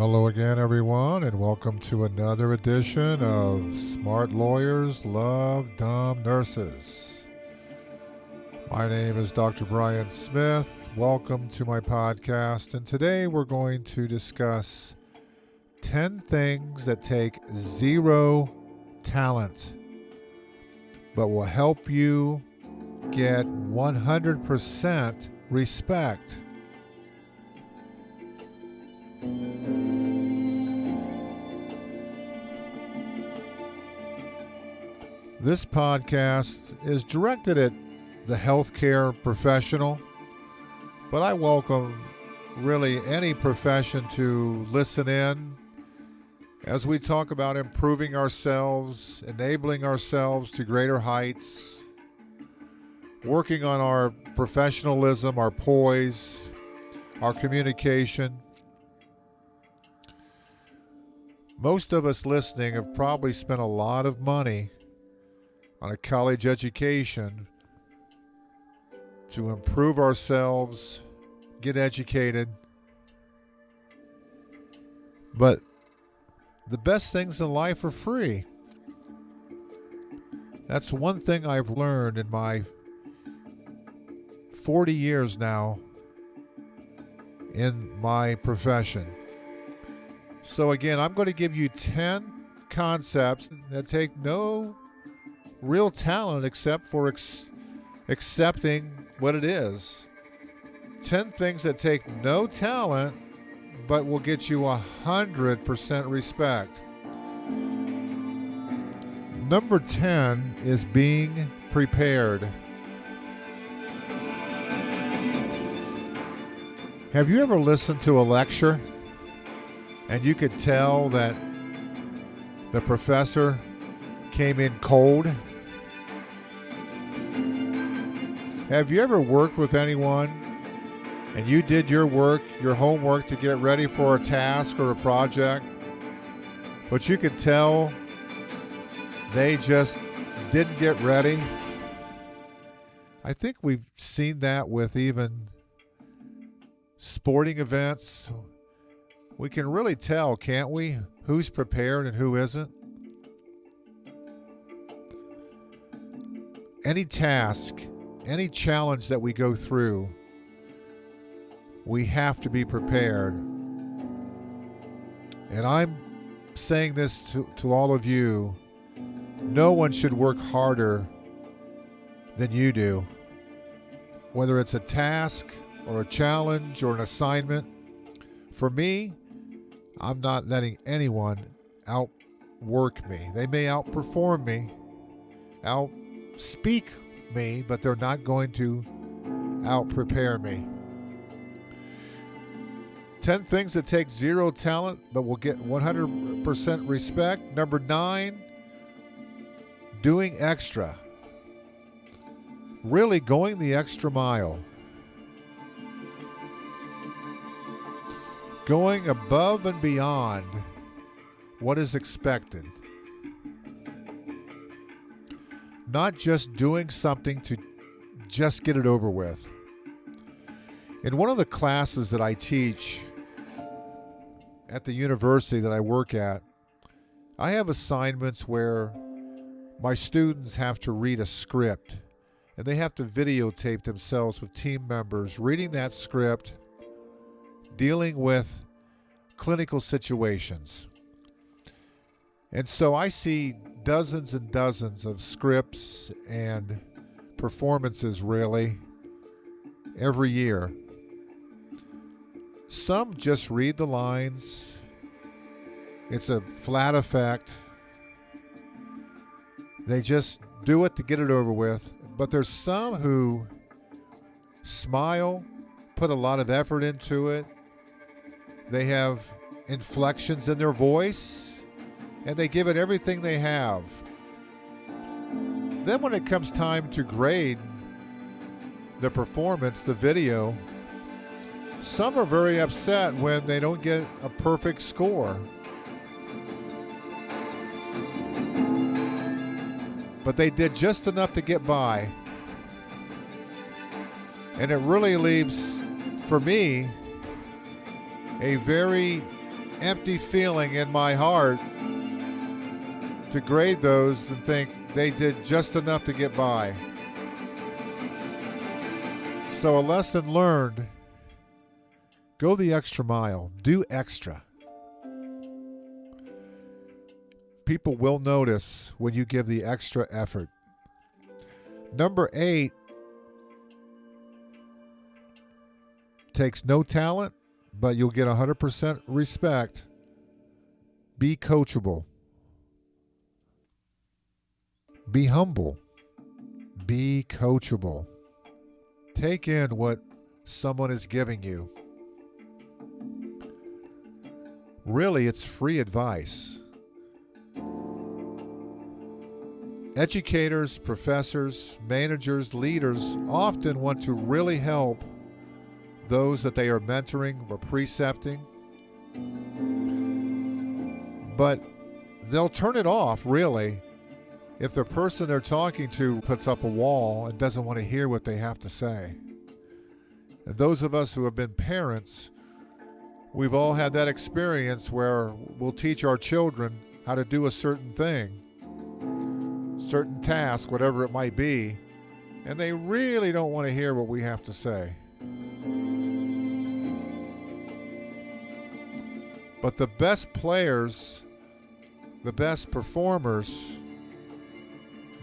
Hello again, everyone, and welcome to another edition of Smart Lawyers Love Dumb Nurses. My name is Dr. Brian Smith. Welcome to my podcast, and today we're going to discuss 10 things that take zero talent but will help you get 100% respect. This podcast is directed at the healthcare professional, but I welcome really any profession to listen in as we talk about improving ourselves, enabling ourselves to greater heights, working on our professionalism, our poise, our communication. Most of us listening have probably spent a lot of money on a college education to improve ourselves, get educated. But the best things in life are free. That's one thing I've learned in my 40 years now in my profession. So again, I'm going to give you 10 concepts that take no real talent except for accepting what it is. 10 things that take no talent but will get you 100% respect. Number 10 is being prepared. Have you ever listened to a lecture and you could tell that the professor came in cold? Have you ever worked with anyone and you did your work, your homework to get ready for a task or a project, but you could tell they just didn't get ready? I think we've seen that with even sporting events. We can really tell, can't we, who's prepared and who isn't? Any task, any challenge that we go through, we have to be prepared. And I'm saying this to all of you, no one should work harder than you do. Whether it's a task or a challenge or an assignment, for me, I'm not letting anyone outwork me. They may outperform me, outspeak me, but they're not going to out-prepare me. 10 things that take zero talent but will get 100% respect. Number 9, doing extra. Really going the extra mile. Going above and beyond what is expected. Not just doing something to just get it over with. In one of the classes that I teach at the university that I work at, I have assignments where my students have to read a script and they have to videotape themselves with team members reading that script, dealing with clinical situations. And so I see dozens and dozens of scripts and performances really every year. Some just read the lines. It's a flat effect. They just do it to get it over with. But there's some who smile, put a lot of effort into it. They have inflections in their voice, and they give it everything they have. Then when it comes time to grade the performance, the video, some are very upset when they don't get a perfect score. But they did just enough to get by. And it really leaves, for me, a very empty feeling in my heart to grade those and think they did just enough to get by. So a lesson learned, go the extra mile, do extra. People will notice when you give the extra effort. Number 8, takes no talent, but you'll get 100% respect. Be coachable. Be humble. Be coachable. Take in what someone is giving you. Really, it's free advice. Educators, professors, managers, leaders often want to really help those that they are mentoring or precepting, but they'll turn it off, really, if the person they're talking to puts up a wall and doesn't want to hear what they have to say. And those of us who have been parents, we've all had that experience where we'll teach our children how to do a certain thing, certain task, whatever it might be, and they really don't want to hear what we have to say. But the best players, the best performers,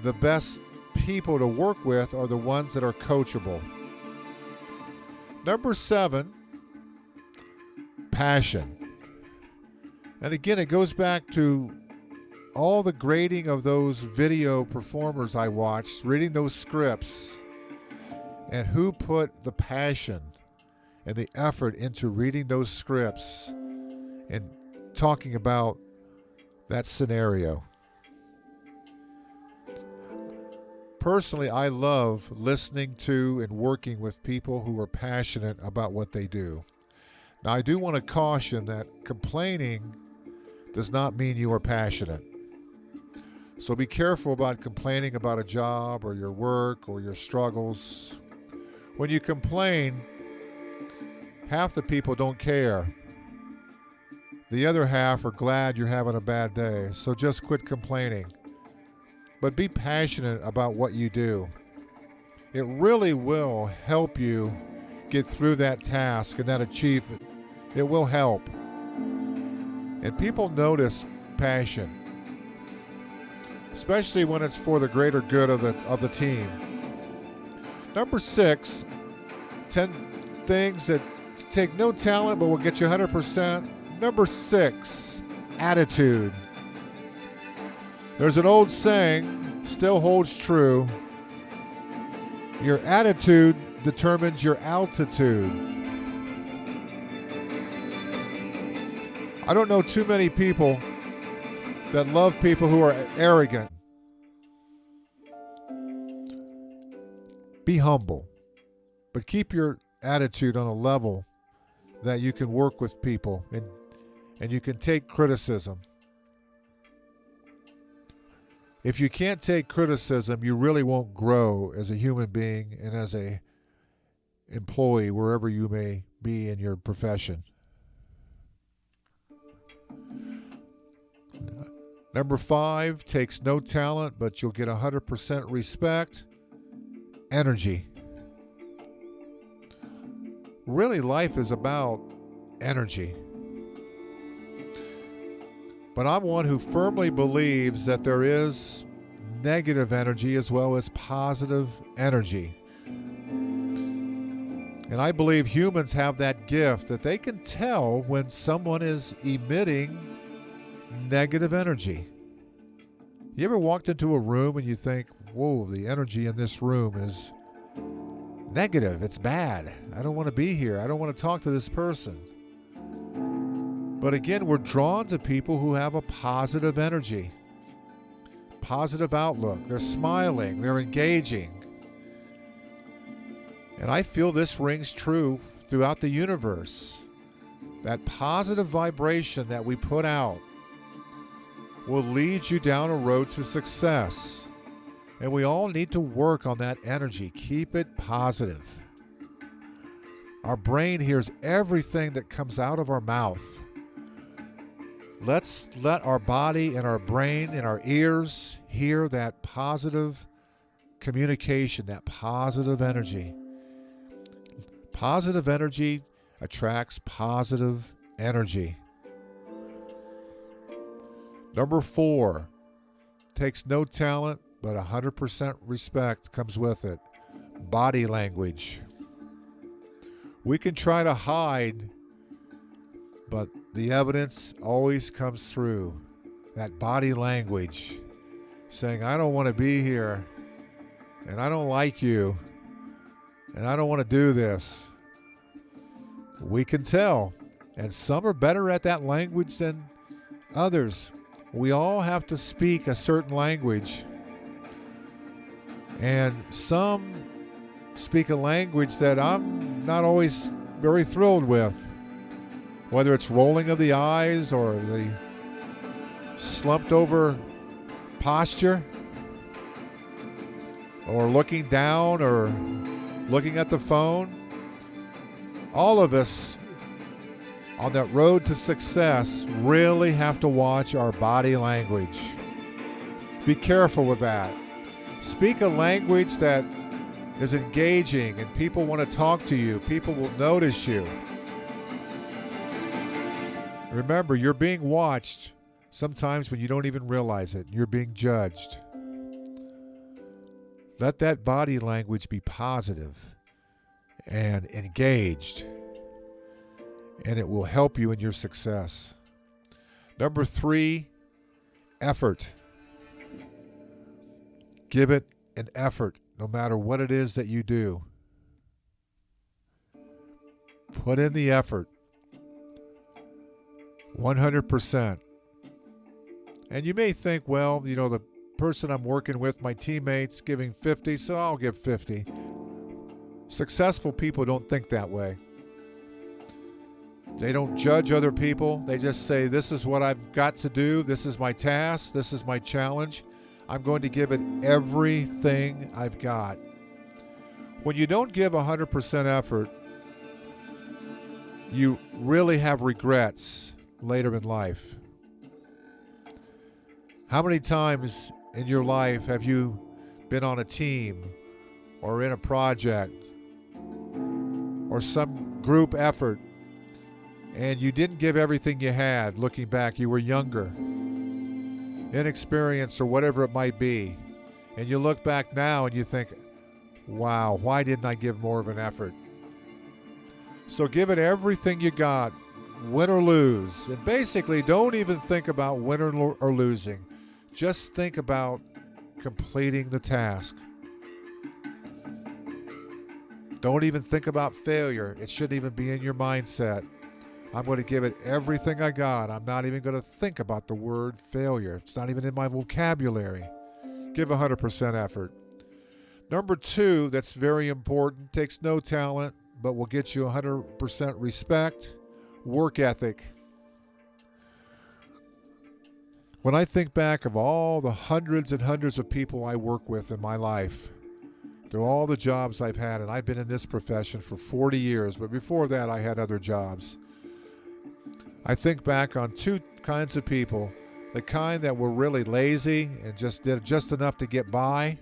the best people to work with are the ones that are coachable. Number 7, passion. And again, it goes back to all the grading of those video performers I watched, reading those scripts, and who put the passion and the effort into reading those scripts and talking about that scenario. Personally, I love listening to and working with people who are passionate about what they do. Now, I do want to caution that complaining does not mean you are passionate. So be careful about complaining about a job or your work or your struggles. When you complain, half the people don't care. The other half are glad you're having a bad day. So just quit complaining. But be passionate about what you do. It really will help you get through that task and that achievement. It will help. And people notice passion, especially when it's for the greater good of the team. Number 6, 10 things that take no talent but will get you 100%. Number 6, attitude. There's an old saying, still holds true. Your attitude determines your altitude. I don't know too many people that love people who are arrogant. Be humble, but keep your attitude on a level that you can work with people and you can take criticism. If you can't take criticism, you really won't grow as a human being and as a employee wherever you may be in your profession. Number 5, takes no talent, but you'll get 100% respect. Energy. Really, life is about energy. But I'm one who firmly believes that there is negative energy as well as positive energy. And I believe humans have that gift that they can tell when someone is emitting negative energy. You ever walked into a room and you think, whoa, the energy in this room is negative, it's bad. I don't want to be here. I don't want to talk to this person. But again, we're drawn to people who have a positive energy, positive outlook. They're smiling, they're engaging. And I feel this rings true throughout the universe. That positive vibration that we put out will lead you down a road to success. And we all need to work on that energy. Keep it positive. Our brain hears everything that comes out of our mouth. Let's let our body and our brain and our ears hear that positive communication, that positive energy. Positive energy attracts positive energy. Number 4, takes no talent, but 100% respect comes with it. Body language. We can try to hide, but the evidence always comes through. That body language saying, I don't want to be here, and I don't like you, and I don't want to do this. We can tell, and some are better at that language than others. We all have to speak a certain language, and some speak a language that I'm not always very thrilled with, whether it's rolling of the eyes or the slumped over posture, or looking down or looking at the phone. All of us on that road to success really have to watch our body language. Be careful with that. Speak a language that is engaging and people want to talk to you. People will notice you. Remember, you're being watched sometimes when you don't even realize it. You're being judged. Let that body language be positive and engaged, and it will help you in your success. Number 3, effort. Give it an effort, no matter what it is that you do. Put in the effort, 100%. And you may think, well, the person I'm working with, my teammates, giving 50, so I'll give 50. Successful people don't think that way. They don't judge other people. They just say, this is what I've got to do. This is my task. This is my challenge. I'm going to give it everything I've got. When you don't give 100% effort, you really have regrets later in life. How many times in your life have you been on a team or in a project or some group effort and you didn't give everything you had? Looking back, you were younger, inexperienced, or whatever it might be, and you look back now and you think, wow, why didn't I give more of an effort? So give it everything you got, win or lose. And basically, don't even think about winning or losing. Just think about completing the task. Don't even think about failure. It shouldn't even be in your mindset. I'm going to give it everything I got. I'm not even going to think about the word failure. It's not even in my vocabulary. Give 100% effort. Number 2, that's very important, takes no talent, but will get you 100% respect, work ethic. When I think back of all the hundreds and hundreds of people I work with in my life, through all the jobs I've had, and I've been in this profession for 40 years, but before that I had other jobs. I think back on 2 kinds of people, the kind that were really lazy and just did just enough to get by,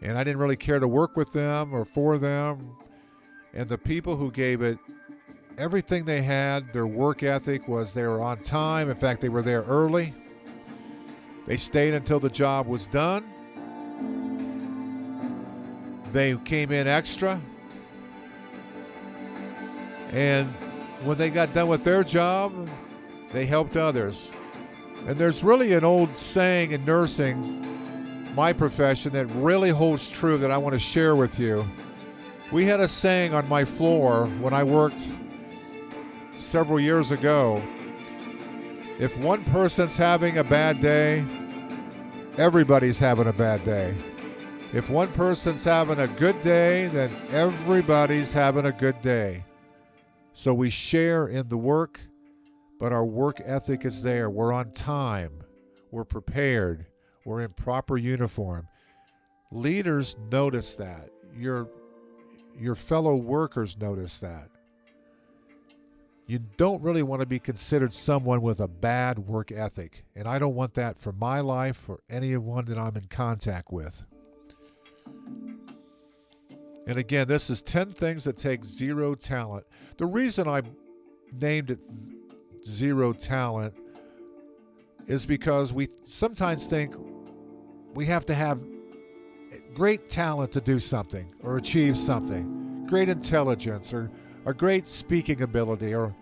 and I didn't really care to work with them or for them, and the people who gave it everything they had. Their work ethic was they were on time. In fact, they were there early. They stayed until the job was done. They came in extra. And when they got done with their job, they helped others. And there's really an old saying in nursing, my profession, that really holds true that I want to share with you. We had a saying on my floor when I worked several years ago: if one person's having a bad day, everybody's having a bad day. If one person's having a good day, then everybody's having a good day. So we share in the work, but our work ethic is there. We're on time. We're prepared. We're in proper uniform. Leaders notice that. Your fellow workers notice that. You don't really want to be considered someone with a bad work ethic. And I don't want that for my life or anyone that I'm in contact with. And again, this is 10 things that take zero talent. The reason I named it zero talent is because we sometimes think we have to have great talent to do something or achieve something, great intelligence or great speaking ability or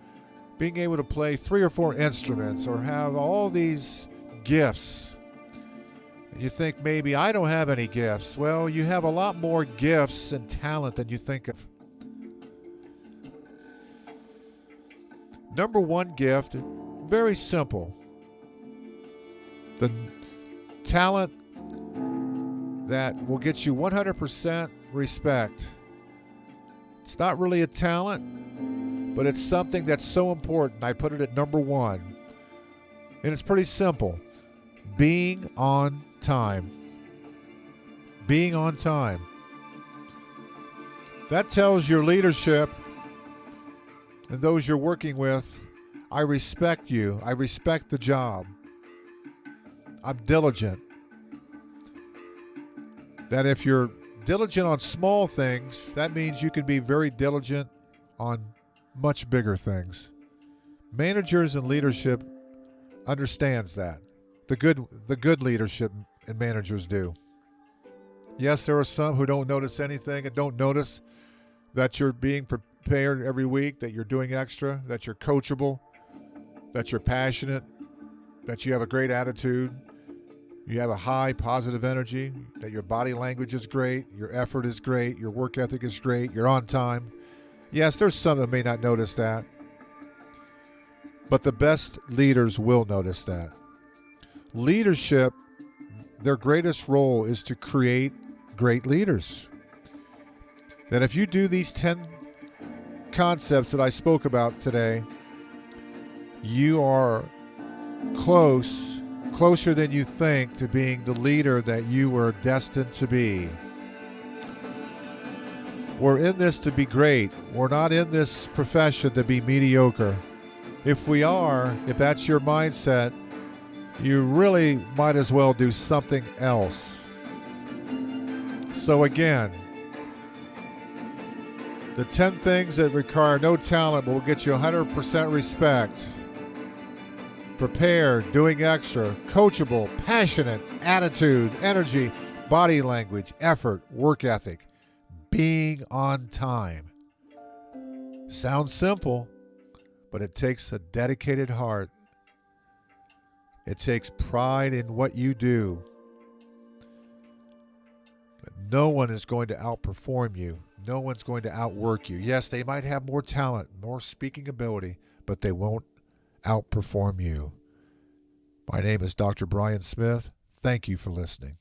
being able to play 3 or 4 instruments or have all these gifts. And you think maybe I don't have any gifts. Well, you have a lot more gifts and talent than you think of. Number 1 gift, very simple. The talent that will get you 100% respect. It's not really a talent, but it's something that's so important. I put it at number 1. And it's pretty simple. Being on time. Being on time. That tells your leadership and those you're working with, I respect you. I respect the job. I'm diligent. That if you're diligent on small things, that means you can be very diligent on much bigger things. Managers and leadership understands that. The good leadership and managers do. Yes, there are some who don't notice anything and don't notice that you're being prepared every week, that you're doing extra, that you're coachable, that you're passionate, that you have a great attitude, you have a high positive energy, that your body language is great, your effort is great, your work ethic is great, you're on time. Yes, there's some that may not notice that, but the best leaders will notice that. Leadership, their greatest role is to create great leaders. That if you do these 10 concepts that I spoke about today, you are closer than you think to being the leader that you were destined to be. We're in this to be great. We're not in this profession to be mediocre. If we are, if that's your mindset, you really might as well do something else. So again, the 10 things that require no talent but will get you 100% respect. Prepared, doing extra, coachable, passionate, attitude, energy, body language, effort, work ethic, being on time. Sounds simple, but it takes a dedicated heart. It takes pride in what you do. But no one is going to outperform you. No one's going to outwork you. Yes, they might have more talent, more speaking ability, but they won't outperform you. My name is Dr. Brian Smith. Thank you for listening.